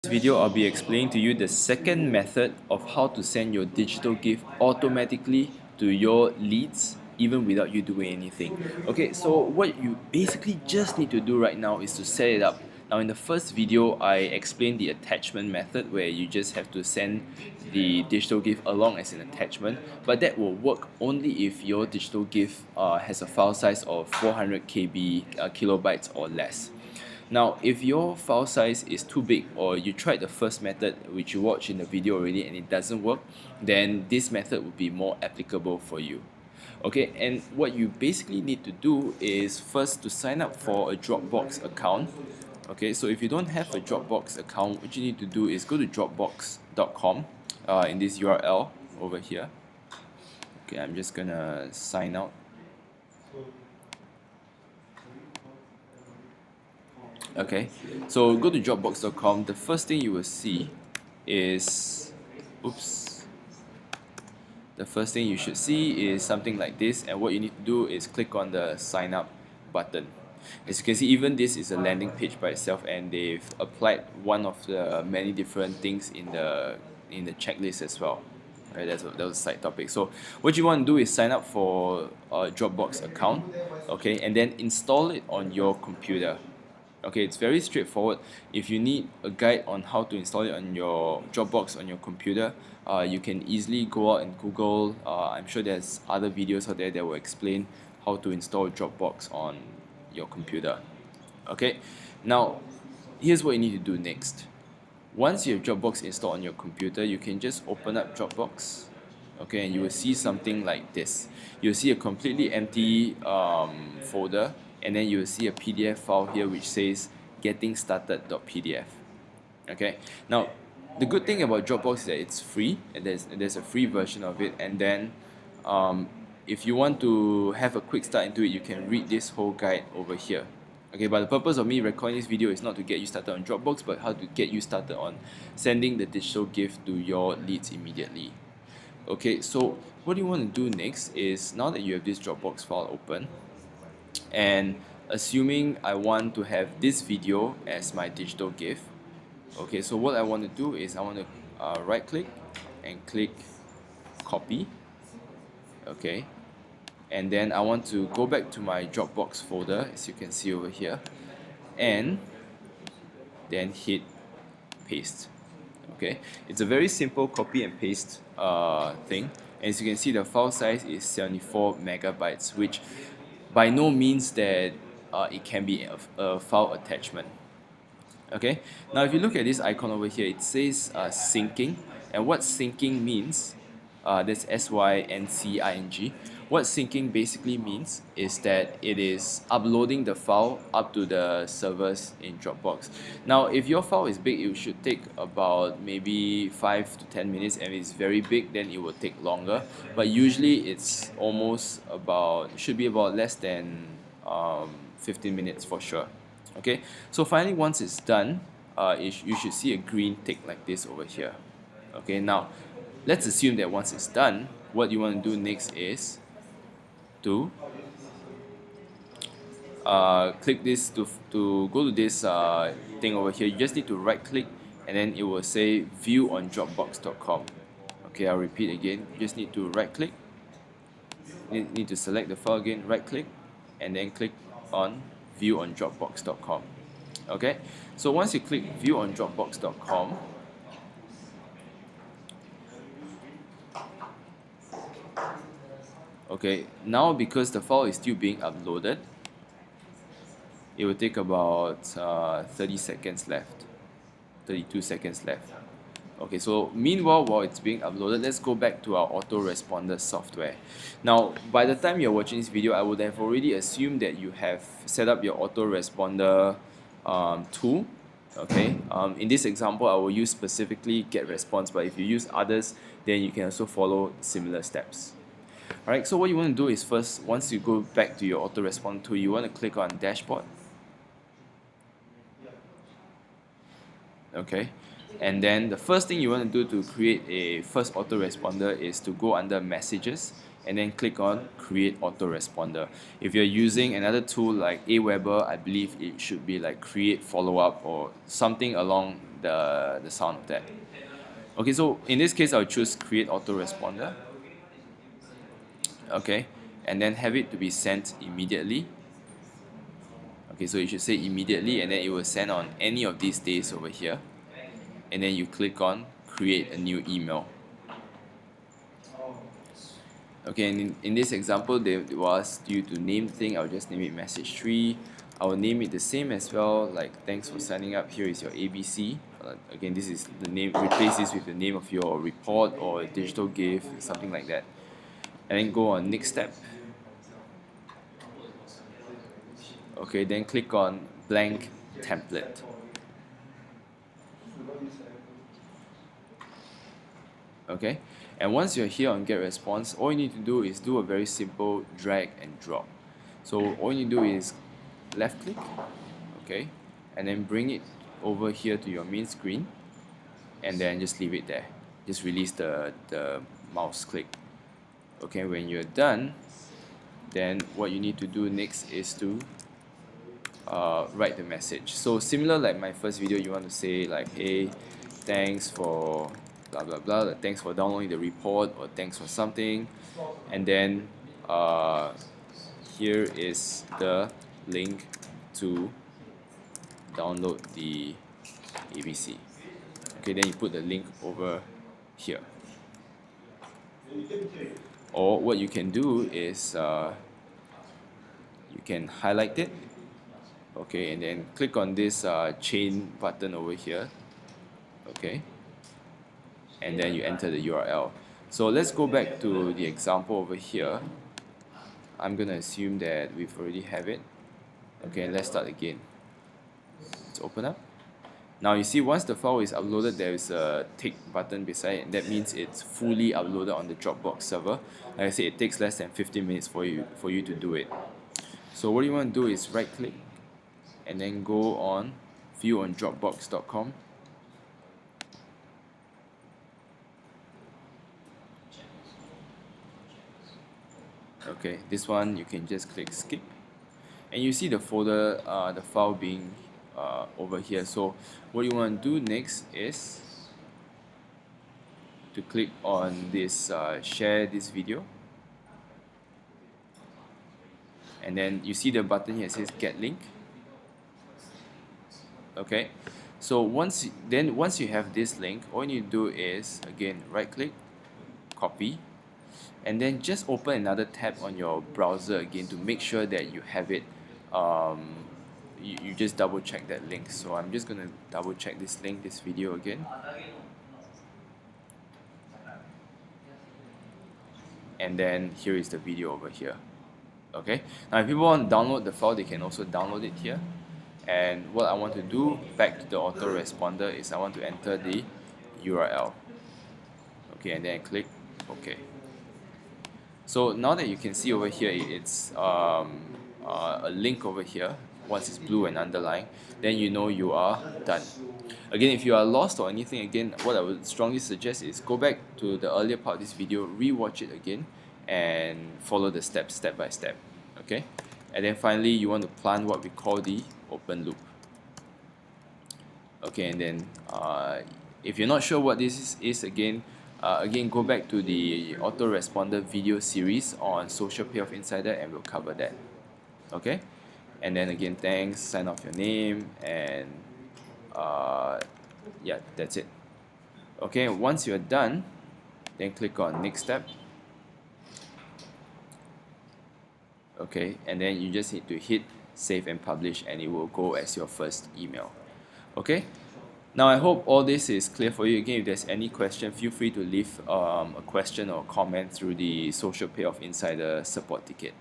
In this video, I'll be explaining to you the second method of how to send your digital gift automatically to your leads even without you doing anything. Okay, so what you basically just need to do right now is to set it up. Now in the first video, I explained the attachment method where you just have to send the digital gift along as an attachment, but that will work only if your digital gift has a file size of 400 kilobytes or less. Now, if your file size is too big or you tried the first method which you watched in the video already and it doesn't work, then this method would be more applicable for you. Okay, and what you basically need to do is first to sign up for a Dropbox account. Okay, so if you don't have a Dropbox account, what you need to do is go to dropbox.com in this URL over here. Okay, I'm just gonna sign out. Okay, so go to dropbox.com. The first thing you will see is, the first thing you should see is something like this, and what you need to do is click on the sign up button. As you can see, even this is a landing page by itself, and they've applied one of the many different things in the checklist as well. Right, that was a side topic. So what you want to do is sign up for a Dropbox account, okay, and then install it on your computer. Okay, it's very straightforward. If you need a guide on how to install it on your Dropbox on your computer, you can easily go out and Google. I'm sure there's other videos out there that will explain how to install Dropbox on your computer. Okay, now here's what you need to do next. Once you have Dropbox installed on your computer, you can just open up Dropbox. Okay, and you will see something like this. You'll see a completely empty folder, and then you will see a PDF file here which says getting started.pdf. Okay, now the good thing about Dropbox is that it's free, and there's a free version of it, and then if you want to have a quick start into it, you can read this whole guide over here. Okay, but the purpose of me recording this video is not to get you started on Dropbox, but how to get you started on sending the digital gift to your leads immediately. Okay, so what you want to do next is, now that you have this Dropbox file open, and assuming I want to have this video as my digital gift, okay, so what I want to do is I want to right click and click copy. Okay, and then I want to go back to my Dropbox folder, as you can see over here, and then hit paste. Okay, it's a very simple copy and paste thing. As you can see, the file size is 74 megabytes, which by no means that it can be a file attachment. Okay, now if you look at this icon over here, it says syncing, and what syncing means, that's SYNCING. What syncing basically means is that it is uploading the file up to the servers in Dropbox. Now, if your file is big, it should take about maybe 5 to 10 minutes, and if it's very big, then it will take longer. But usually, it's should be about less than 15 minutes for sure. Okay, so finally, once it's done, you should see a green tick like this over here. Okay, now let's assume that once it's done, what you want to do next is to click this to go to this thing over here. You just need to right click, and then it will say view on dropbox.com. Okay, I'll repeat again. You just need to right click, need to select the file again, right click, and then click on view on dropbox.com. Okay, so once you click view on dropbox.com, okay, now because the file is still being uploaded, it will take about 30 seconds left, 32 seconds left. Okay, so meanwhile, while it's being uploaded, let's go back to our autoresponder software. Now, by the time you're watching this video, I would have already assumed that you have set up your autoresponder tool. Okay, in this example, I will use specifically GetResponse, but if you use others, then you can also follow similar steps. Alright, so what you want to do is first, once you go back to your autoresponder tool, you want to click on dashboard. Okay, and then the first thing you want to do to create a first autoresponder is to go under messages and then click on create autoresponder. If you're using another tool like Aweber, I believe it should be like create follow-up or something along the sound of that. Okay, so in this case, I'll choose create autoresponder. Okay, and then have it to be sent immediately. Okay, so you should say immediately, and then it will send on any of these days over here. And then you click on create a new email. Okay, and in this example, they will ask you to name the thing. I'll just name it message 3. I will name it the same as well, like thanks for signing up, here is your ABC. Again, this is the name, replace this with the name of your report or digital gift, something like that. And then go on next step. Okay, then click on blank template. Okay, and once you're here on get response, all you need to do is do a very simple drag and drop. So all you do is left click, okay, and then bring it over here to your main screen, and then just leave it there. Just release the mouse click. Okay, when you're done, then what you need to do next is to write the message. So similar like my first video, you want to say like, hey, thanks for blah blah blah, thanks for downloading the report, or thanks for something, and then here is the link to download the ABC. Okay, then you put the link over here. Or what you can do is you can highlight it, okay, and then click on this chain button over here, okay, and then you enter the URL. So let's go back to the example over here. I'm gonna assume that we've already have it. Okay, let's start again. Let's open up. Now you see, once the file is uploaded, there is a tick button beside it, and that means it's fully uploaded on the Dropbox server. Like I said, it takes less than 15 minutes for you to do it. So what you want to do is right click and then go on view on dropbox.com. Okay, this one you can just click skip, and you see the folder, the file being over here. So what you want to do next is to click on this share this video, and then you see the button here says get link. Okay, so once you have this link, all you need to do is again right click, copy, and then just open another tab on your browser again to make sure that you have it. You just double check that link. So I'm just gonna double check this link, this video again, and then here is the video over here. Okay, now if people want to download the file, they can also download it here. And what I want to do back to the autoresponder is I want to enter the URL. Okay, and then click OK. So now that you can see over here, it's a link over here. Once it's blue and underlined, then you know you are done. Again, if you are lost or anything, again, what I would strongly suggest is go back to the earlier part of this video, rewatch it again, and follow the steps step by step. Okay, and then finally you want to plant what we call the open loop. Okay, and then if you're not sure what this is, again go back to the autoresponder video series on Social Payoff Insider, and we'll cover that. Okay, and then again, thanks, sign off your name, and yeah, that's it. Okay, once you're done, then click on next step. Okay, and then you just need to hit save and publish, and it will go as your first email. Okay, now I hope all this is clear for you. Again, if there's any question, feel free to leave a question or comment through the Social Payoff Insider support ticket.